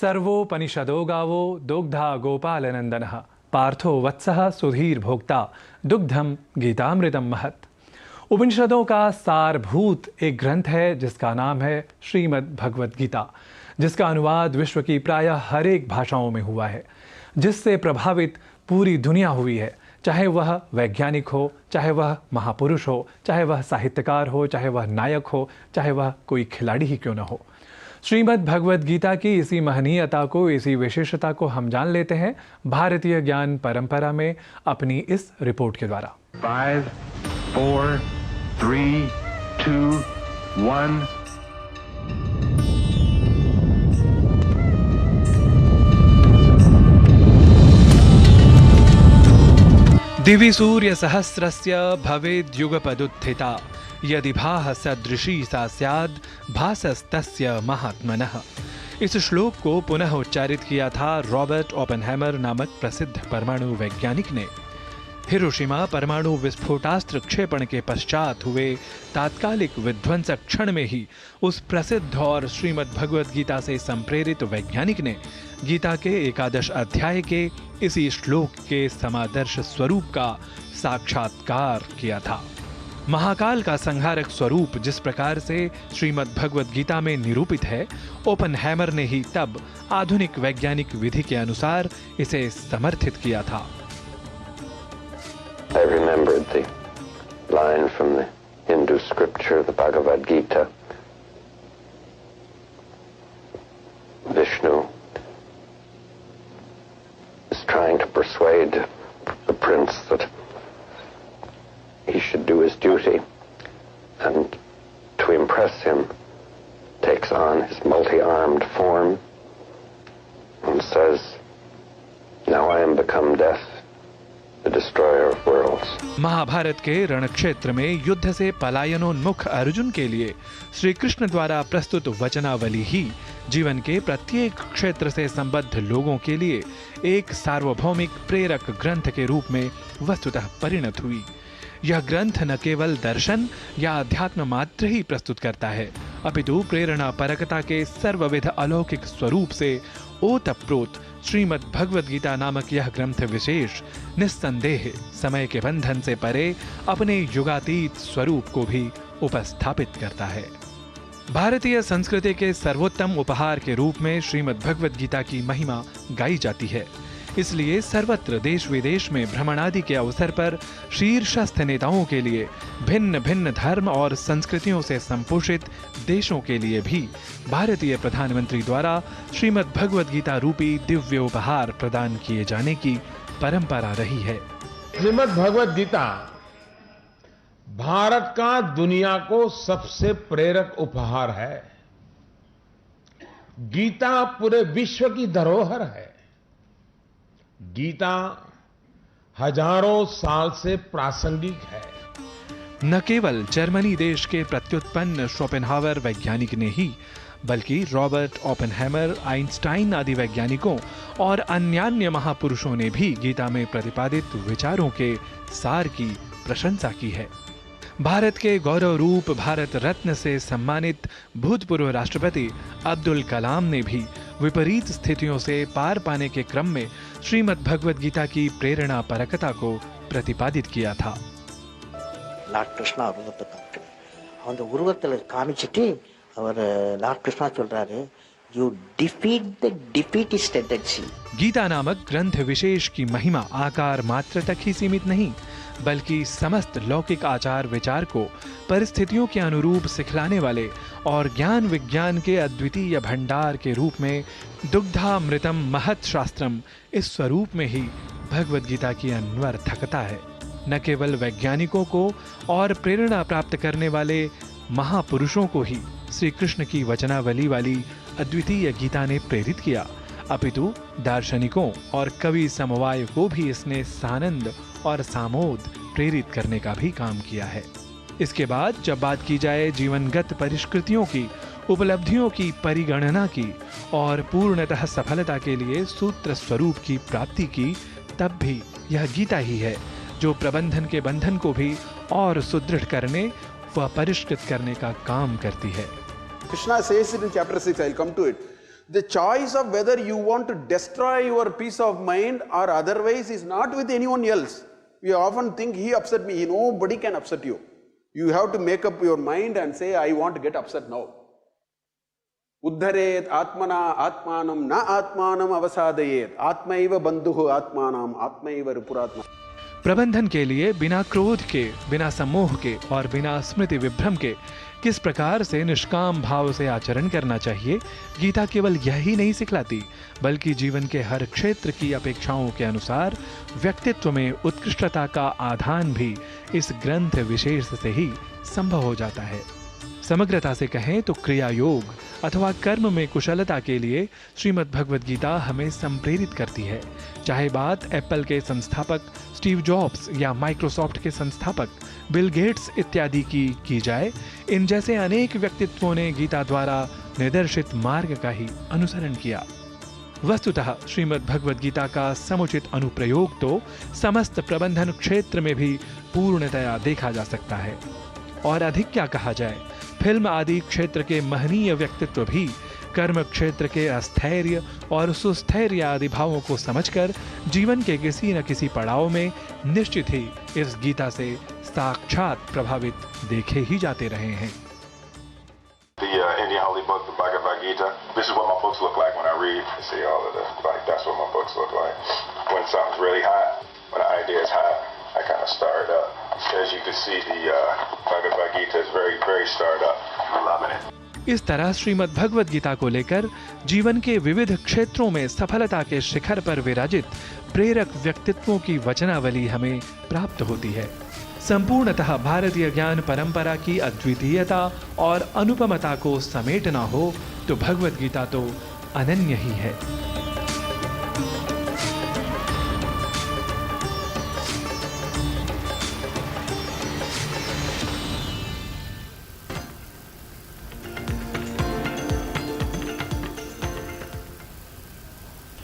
सर्वोपनिषदो गावो दुग्धा गोपालनंदनः पार्थो वत्सः सुधीर भोक्ता दुग्धम गीतामृतम महत्। उपनिषदों का सारभूत एक ग्रंथ है जिसका नाम है श्रीमद् भगवद गीता, जिसका अनुवाद विश्व की प्रायः हर एक भाषाओं में हुआ है, जिससे प्रभावित पूरी दुनिया हुई है, चाहे वह वैज्ञानिक हो, चाहे वह महापुरुष हो, चाहे वह साहित्यकार हो, चाहे वह नायक हो, चाहे वह कोई खिलाड़ी ही क्यों न हो। श्रीमद् भगवद गीता की इसी महनीयता को, इसी विशेषता को हम जान लेते हैं भारतीय ज्ञान परंपरा में अपनी इस रिपोर्ट के द्वारा। 5, 4, 3, 2, 1 दिवि सूर्य सहस्रस्य भवेद्युगपदुत्थिता यदि भाः सदृशी सा स्याद् भासस्तस्य महात्मनः। इस श्लोक को पुनः उच्चारित किया था रॉबर्ट ओपेनहाइमर नामक प्रसिद्ध परमाणु वैज्ञानिक ने। हिरोशिमा परमाणु विस्फोटास्त्र क्षेपण के पश्चात हुए तात्कालिक विध्वंसक क्षण में ही उस प्रसिद्ध और श्रीमद् भगवद गीता से संप्रेरित वैज्ञानिक ने गीता के एकादश अध्याय के इसी श्लोक के समादर्श स्वरूप का साक्षात्कार किया था। महाकाल का संहारक स्वरूप जिस प्रकार से श्रीमद् भगवद गीता में निरूपित है, ओपेनहाइमर ने ही तब आधुनिक वैज्ञानिक विधि के अनुसार इसे समर्थित किया था। I remembered the line from the Hindu scripture, the Bhagavad Gita. Vishnu is trying to persuade the prince that he should do his duty, and to impress him takes on his multi-armed form and says, "Now I am become death, the destroyer of worlds." Mahabharat के रणक्षेत्र में युद्ध से पलायनोन्मुख अर्जुन के लिए श्री कृष्ण द्वारा प्रस्तुत वचनावली ही जीवन के प्रत्येक क्षेत्र से संबद्ध लोगों के लिए एक सार्वभौमिक प्रेरक ग्रंथ के रूप में वस्तुतः परिणत हुई। यह ग्रंथ न केवल दर्शन या अध्यात्म मात्र ही प्रस्तुत करता है, अपितु प्रेरणा परकता के सर्वविध अलौकिक स्वरूप से ओतप्रोत श्रीमद् भगवद गीता नामक यह ग्रंथ विशेष निस्संदेह समय के बंधन से परे अपने युगातीत स्वरूप को भी उपस्थापित करता है। भारतीय संस्कृति के सर्वोत्तम उपहार के रूप में श्रीमद् भगवद गीता की महिमा गाई जाती है। इसलिए सर्वत्र देश विदेश में भ्रमणादि के अवसर पर शीर्षस्थ नेताओं के लिए भिन्न भिन्न धर्म और संस्कृतियों से संपोषित देशों के लिए भी भारतीय प्रधानमंत्री द्वारा श्रीमद् भगवद गीता रूपी दिव्य उपहार प्रदान किए जाने की परंपरा रही है। श्रीमद् भगवद गीता भारत का दुनिया को सबसे प्रेरक उपहार है। गीता पूरे विश्व की धरोहर है। गीता हजारों साल से प्रासंगिक है। न केवल जर्मनी देश के प्रत्युत्पन्न शोपेनहावर वैज्ञानिक ने ही, बल्कि रॉबर्ट ओपेनहाइमर, आइंस्टाइन आदि वैज्ञानिकों और अन्यान्य महापुरुषों ने भी गीता में प्रतिपादित विचारों के सार की प्रशंसा की है। भारत के गौरव रूप भारत रत्न से सम्मानित भूतपूर्व राष्ट्रपति अब्दुल कलाम ने भी विपरीत स्थितियों से पार पाने के क्रम में श्रीमद् भगवद गीता की प्रेरणा परकता को प्रतिपादित किया था। லார்ட் கிருஷ்ணா உருவத்தை காட்டு, அந்த உருவத்தில் காமிச்சிட்டு அவர் லார்ட் கிருஷ்ணா சொல்றாரு, You defeat the defeatist tendency. Gita नामक ग्रंथ विशेष की महिमा आकार मात्र तक ही सीमित नहीं, बल्कि समस्त लौकिक आचार विचार को परिस्थितियों के अनुरूप सिखलाने वाले और ज्ञान विज्ञान के अद्वितीय भंडार के रूप में दुग्धामृतम महत् शास्त्रम इस स्वरूप में ही भगवद गीता की अन्वर्थकता है। न केवल वैज्ञानिकों को और प्रेरणा प्राप्त करने वाले महापुरुषों को ही श्री कृष्ण की वचनावली वाली अद्वितीय गीता ने प्रेरित किया, अपितु दार्शनिकों और कवि समवाय को भी इसने सानंद और सामोद प्रेरित करने का भी काम किया है। इसके बाद जब बात की जाए जीवनगत परिष्कृतियों की, उपलब्धियों की परिगणना की और पूर्णतः सफलता के लिए सूत्र स्वरूप की प्राप्ति की, तब भी यह गीता ही है जो प्रबंधन के बंधन को भी और सुदृढ़ करने व परिष्कृत करने का काम करती है। Krishna says it in chapter 6, I'll come to it. The choice of whether you want to destroy your peace of mind or otherwise is not with anyone else. We often think he upset me. Nobody can upset you. You have to make up your mind and say, I want to get upset now. Uddharet atmana atmanam na atmanam avasadayet. Atmaiva bandhuhu atmanam atmaiva ripuratma. प्रबंधन के लिए बिना क्रोध के, बिना सम्मोह के और बिना स्मृति विभ्रम के किस प्रकार से निष्काम भाव से आचरण करना चाहिए, गीता केवल यही नहीं सिखलाती, बल्कि जीवन के हर क्षेत्र की अपेक्षाओं के अनुसार व्यक्तित्व में उत्कृष्टता का आधान भी इस ग्रंथ विशेष से ही संभव हो जाता है। समग्रता से कहें तो क्रिया योग अथवा कर्म में कुशलता के लिए श्रीमद् भगवद गीता हमें संप्रेरित करती है। चाहे बात एप्पल के संस्थापक स्टीव जॉब्स या माइक्रोसॉफ्ट के संस्थापक बिल गेट्स इत्यादि की जाए, इन जैसे अनेक व्यक्तित्वों ने गीता द्वारा निर्देशित मार्ग का ही अनुसरण किया। वस्तुतः श्रीमद् भगवद गीता का समुचित अनुप्रयोग तो समस्त प्रबंधन क्षेत्र में भी पूर्णतया देखा जा सकता है। और अधिक क्या कहा जाए, फिल्म आदि क्षेत्र के महनीय व्यक्तित्व भी कर्म क्षेत्र के अस्थैर्य और सुस्थैर्य आदि भावों को समझकर जीवन के किसी न किसी पड़ाव में निश्चित ही इस गीता से साक्षात प्रभावित देखे ही जाते रहे हैं। The Indian holy book, the Bhagavad Gita. This is what my books look like when I read. You see all of this, like that's what my books look like. When something's really hot, when an idea is hot, I kind of stir it up. As you can see, the Bhagavad Gita is very, very stirred up. I'm loving it. इस तरह श्रीमद् भगवद गीता को लेकर जीवन के विविध क्षेत्रों में सफलता के शिखर पर विराजित प्रेरक व्यक्तित्वों की वचनावली हमें प्राप्त होती है। संपूर्णतः भारतीय ज्ञान परंपरा की अद्वितीयता और अनुपमता को समेटना हो तो भगवद गीता तो अनन्य ही है।